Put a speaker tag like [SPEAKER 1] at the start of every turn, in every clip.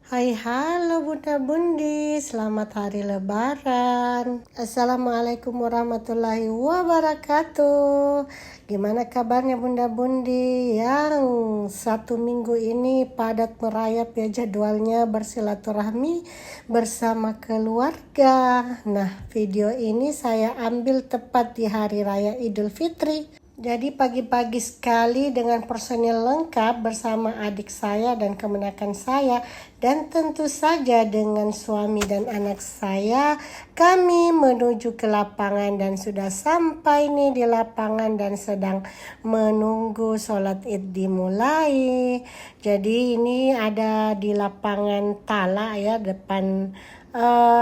[SPEAKER 1] Hai, halo Bunda Bundi, selamat hari Lebaran. Assalamualaikum warahmatullahi wabarakatuh. Gimana kabarnya Bunda Bundi yang satu minggu ini padat merayap ya jadwalnya bersilaturahmi bersama keluarga. Nah, video ini saya ambil tepat di Hari Raya Idul Fitri. Jadi pagi-pagi sekali dengan personil lengkap bersama adik saya dan kemenakan saya dan tentu saja dengan suami dan anak saya kami menuju ke lapangan dan sudah sampai nih di lapangan dan sedang menunggu sholat id dimulai. Jadi ini ada di lapangan Tala ya depan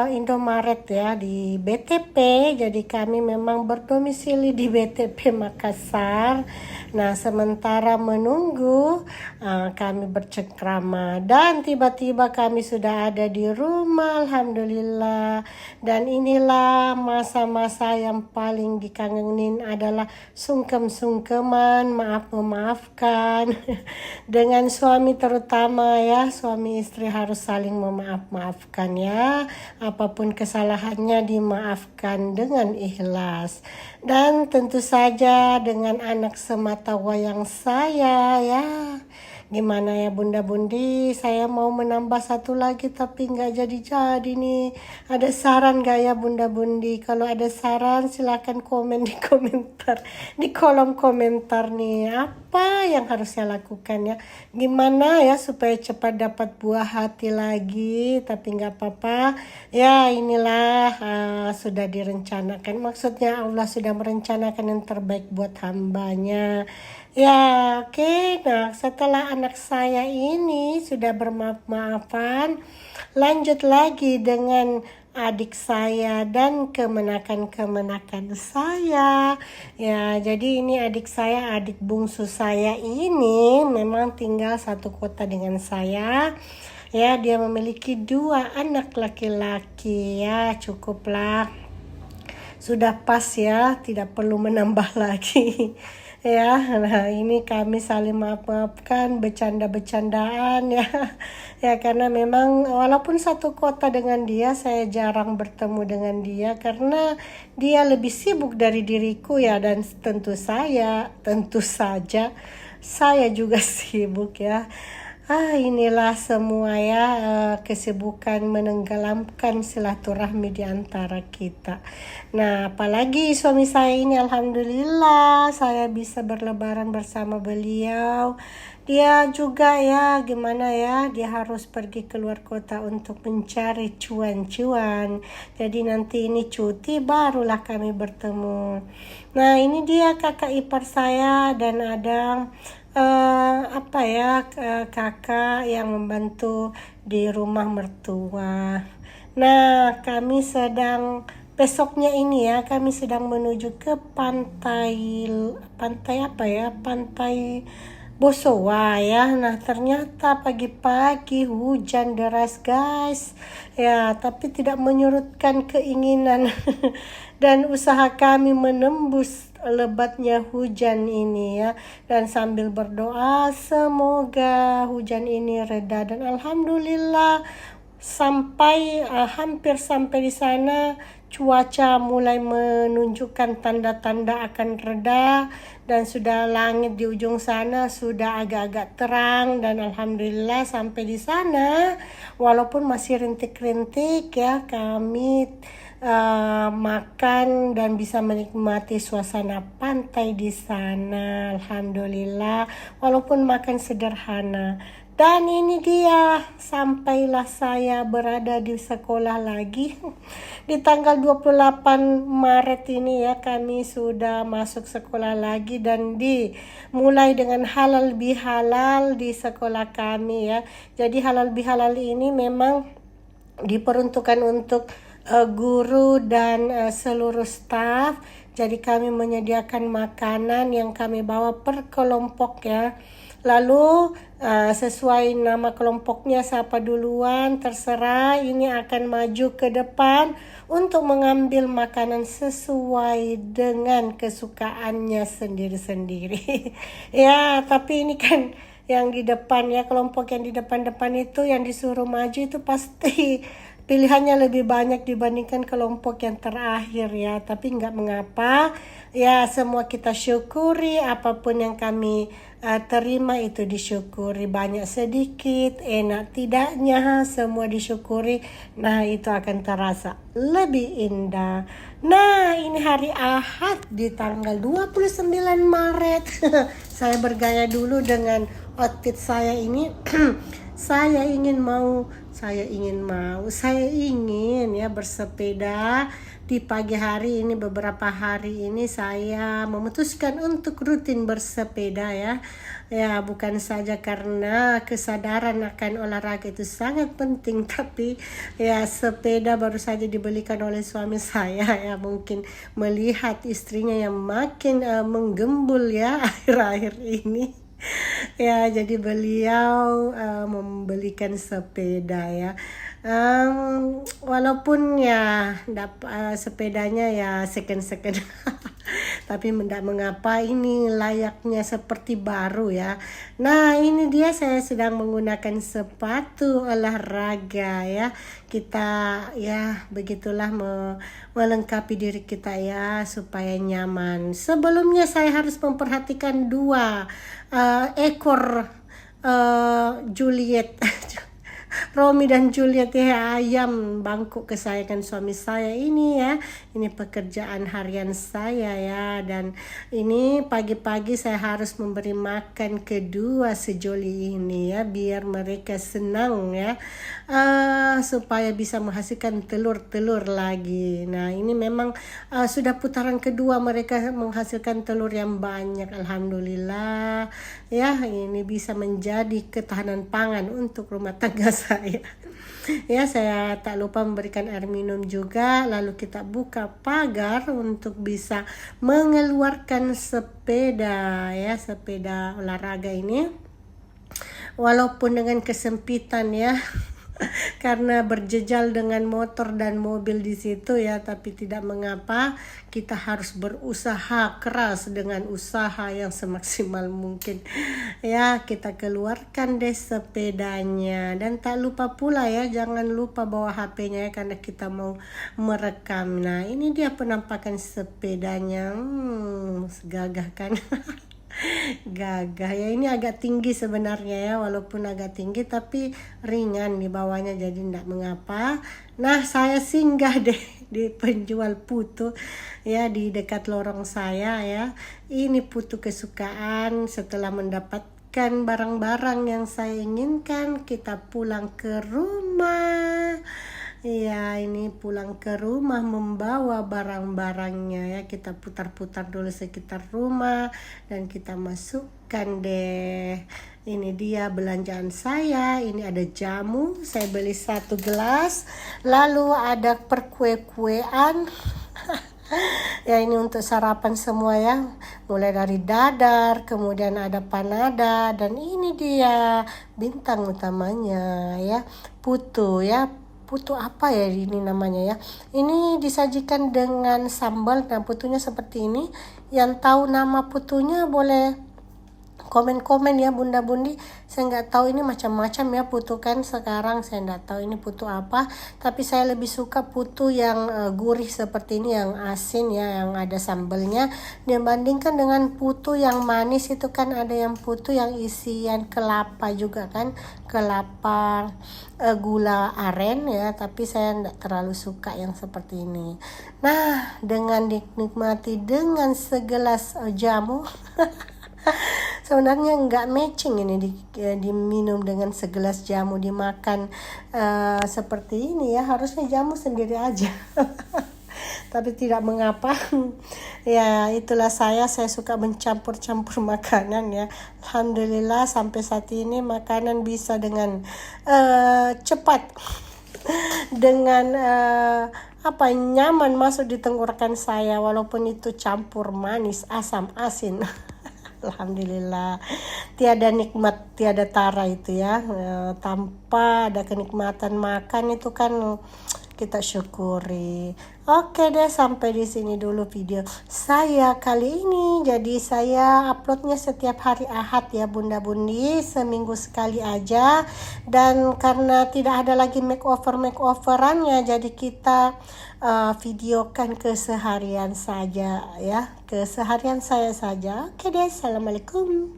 [SPEAKER 1] Indomaret ya di BTP. Jadi kami memang berdomisili di BTP Makassar. Nah, sementara menunggu kami bercengkrama dan tiba-tiba kami sudah ada di rumah, alhamdulillah. Dan inilah masa-masa yang paling dikangenin adalah sungkem-sungkeman, maaf-memaafkan dengan suami terutama ya, suami istri harus saling memaaf-maafkan ya. Apapun kesalahannya dimaafkan dengan ikhlas. Dan tentu saja dengan anak semata wayang saya ya. Gimana ya Bunda Bundi, saya mau menambah satu lagi tapi nggak jadi-jadi nih. Ada saran nggak ya Bunda Bundi? Kalau ada saran silakan komen di komentar, di kolom komentar nih. Apa yang harus saya lakukan ya? Gimana ya supaya cepat dapat buah hati lagi? Tapi nggak apa-apa. Ya inilah sudah direncanakan. Maksudnya Allah sudah merencanakan yang terbaik buat hambanya. Ya, oke. Nah, setelah anak saya ini sudah bermaaf-maafan, lanjut lagi dengan adik saya dan kemenakan-kemenakan saya. Ya, jadi ini adik saya, adik bungsu saya ini memang tinggal satu kota dengan saya. Ya, dia memiliki 2 anak laki-laki. Ya, cukuplah. Sudah pas ya, tidak perlu menambah lagi. Ya, nah ini kami saling maaf-maafkan, bercanda-bercandaan ya. Ya karena memang walaupun satu kota dengan dia, saya jarang bertemu dengan dia karena dia lebih sibuk dari diriku ya. Dan tentu saja saya juga sibuk ya. Inilah semua ya kesibukan menenggelamkan silaturahmi di antara kita. Nah, apalagi suami saya ini alhamdulillah saya bisa berlebaran bersama beliau. Dia juga ya gimana ya, dia harus pergi keluar kota untuk mencari cuan-cuan. Jadi nanti ini cuti barulah kami bertemu. Nah, ini dia kakak ipar saya dan ada kakak yang membantu di rumah mertua. Nah, kami sedang besoknya ini ya, kami sedang menuju ke pantai Bosowa ya. Nah, ternyata pagi-pagi hujan deras guys. Ya, tapi tidak menyurutkan keinginan dan usaha kami menembus lebatnya hujan ini ya. Dan sambil berdoa semoga hujan ini reda dan alhamdulillah hampir sampai di sana cuaca mulai menunjukkan tanda-tanda akan reda dan sudah langit di ujung sana sudah agak-agak terang dan alhamdulillah sampai di sana walaupun masih rintik-rintik ya kami makan dan bisa menikmati suasana pantai di sana alhamdulillah walaupun makan sederhana. Dan ini dia, sampailah saya berada di sekolah lagi. Di tanggal 28 Maret ini ya kami sudah masuk sekolah lagi dan dimulai dengan halal bihalal di sekolah kami ya. Jadi halal bihalal ini memang diperuntukkan untuk guru dan seluruh staf. Jadi kami menyediakan makanan yang kami bawa per kelompok ya. Lalu sesuai nama kelompoknya siapa duluan terserah ini akan maju ke depan untuk mengambil makanan sesuai dengan kesukaannya sendiri-sendiri. Ya, tapi ini kan yang di depan ya, kelompok yang di depan-depan itu yang disuruh maju itu pasti pilihannya lebih banyak dibandingkan kelompok yang terakhir ya. Tapi nggak mengapa ya, semua kita syukuri apapun yang kami terima itu disyukuri, banyak sedikit, enak tidaknya semua disyukuri. Nah itu akan terasa lebih indah. Nah ini hari Ahad di tanggal 29 Maret. Saya bergaya dulu dengan outfit saya ini. Saya ingin ya bersepeda di pagi hari ini. Beberapa hari ini saya memutuskan untuk rutin bersepeda ya. Ya bukan saja karena kesadaran akan olahraga itu sangat penting, tapi ya sepeda baru saja dibelikan oleh suami saya ya, mungkin melihat istrinya yang makin menggembul ya akhir-akhir ini. Ya jadi beliau membelikan sepeda ya. Walaupun ya sepedanya ya second tapi tidak mengapa, ini layaknya seperti baru ya. Nah ini dia, saya sedang menggunakan sepatu olahraga ya. Kita ya begitulah melengkapi diri kita ya supaya nyaman. Sebelumnya saya harus memperhatikan dua ekor Juliet Romi dan Juliet ya, ayam bangkok kesayangan suami saya ini ya. Ini pekerjaan harian saya ya, dan ini pagi-pagi saya harus memberi makan kedua sejoli ini ya, biar mereka senang ya, supaya bisa menghasilkan telur-telur lagi. Nah ini memang sudah putaran kedua mereka menghasilkan telur yang banyak, alhamdulillah ya. Ini bisa menjadi ketahanan pangan untuk rumah tangga saya. Ya saya tak lupa memberikan air minum juga. Lalu kita buka pagar untuk bisa mengeluarkan sepeda ya, sepeda olahraga ini. Walaupun dengan kesempitan ya, karena berjejal dengan motor dan mobil di situ ya, tapi tidak mengapa, kita harus berusaha keras dengan usaha yang semaksimal mungkin ya. Kita keluarkan deh sepedanya, dan tak lupa pula ya, jangan lupa bawa HP-nya ya, karena kita mau merekam. Nah ini dia penampakan sepedanya, gagah kan. Gagah ya, ini agak tinggi sebenarnya ya, walaupun agak tinggi tapi ringan di bawahnya, jadi tidak mengapa. Nah saya singgah deh di penjual putu ya di dekat lorong saya ya. Ini putu kesukaan. Setelah mendapatkan barang-barang yang saya inginkan, kita pulang ke rumah. Iya, ini pulang ke rumah membawa barang-barangnya ya. Kita putar-putar dulu sekitar rumah dan kita masukkan deh. Ini dia belanjaan saya. Ini ada jamu, saya beli 1 gelas. Lalu ada perkue-kuean. Ya ini untuk sarapan semua ya, mulai dari dadar, kemudian ada panada, dan ini dia bintang utamanya ya, putu ya. Putu apa ya ini namanya ya. Ini disajikan dengan sambal. Nah putunya seperti ini. Yang tahu nama putunya boleh komen-komen ya bunda bundi. Saya nggak tahu, ini macam-macam ya putu kan sekarang, saya nggak tahu ini putu apa, tapi saya lebih suka putu yang gurih seperti ini, yang asin ya, yang ada sambalnya, dibandingkan dengan putu yang manis. Itu kan ada yang putu yang isian kelapa juga kan, kelapa gula aren ya, tapi saya nggak terlalu suka yang seperti ini. Nah dengan dinikmati dengan segelas jamu sebenarnya nggak matching ini diminum dengan segelas jamu, dimakan seperti ini ya, harusnya jamu sendiri aja. Tapi tidak mengapa. Ya itulah saya suka mencampur-campur makanan ya. Alhamdulillah sampai saat ini makanan bisa dengan cepat dengan nyaman masuk di tenggorokan saya, walaupun itu campur manis, asam, asin. Alhamdulillah, tiada nikmat, tiada tara itu ya, tanpa ada kenikmatan makan itu kan kita syukuri. Oke deh, sampai di sini dulu video saya kali ini. Jadi saya uploadnya setiap hari Ahad ya bunda-bundi, seminggu sekali aja. Dan karena tidak ada lagi makeoverannya, jadi kita videokan keseharian saja ya, keseharian saya saja. Oke deh, assalamualaikum.